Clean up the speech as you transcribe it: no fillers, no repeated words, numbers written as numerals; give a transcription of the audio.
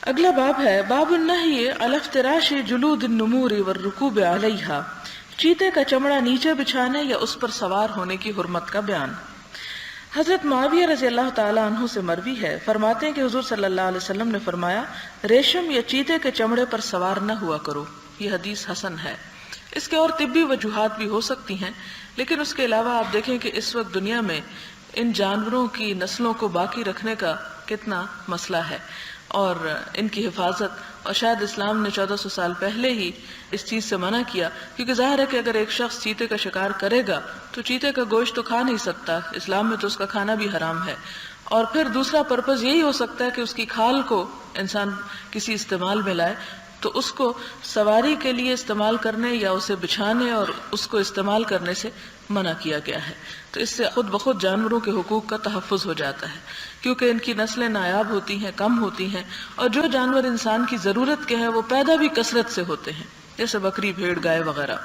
اگلا باب ہے باب النہی علی افتراش جلود النمور والرکوب علیہا، چیتے کا چمڑا نیچے بچھانے یا اس پر سوار ہونے کی حرمت کا بیان۔ حضرت معاویہ رضی اللہ تعالیٰ عنہ سے مروی ہے، فرماتے ہیں کہ حضور صلی اللہ علیہ وسلم نے فرمایا ریشم یا چیتے کے چمڑے پر سوار نہ ہوا کرو۔ یہ حدیث حسن ہے۔ اس کے اور طبی وجوہات بھی ہو سکتی ہیں، لیکن اس کے علاوہ آپ دیکھیں کہ اس وقت دنیا میں ان جانوروں کی نسلوں کو باقی رکھنے کا کتنا مسئلہ ہے اور ان کی حفاظت، اور شاید اسلام نے 1400 سال پہلے ہی اس چیز سے منع کیا، کیونکہ ظاہر ہے کہ اگر ایک شخص چیتے کا شکار کرے گا تو چیتے کا گوشت تو کھا نہیں سکتا، اسلام میں تو اس کا کھانا بھی حرام ہے، اور پھر دوسرا پرپز یہی ہو سکتا ہے کہ اس کی کھال کو انسان کسی استعمال میں لائے، تو اس کو سواری کے لیے استعمال کرنے یا اسے بچھانے اور اس کو استعمال کرنے سے منع کیا گیا ہے۔ تو اس سے خود بخود جانوروں کے حقوق کا تحفظ ہو جاتا ہے، کیونکہ ان کی نسلیں نایاب ہوتی ہیں، کم ہوتی ہیں، اور جو جانور انسان کی ضرورت کے ہیں وہ پیدا بھی کثرت سے ہوتے ہیں، جیسے بکری، بھیڑ، گائے وغیرہ۔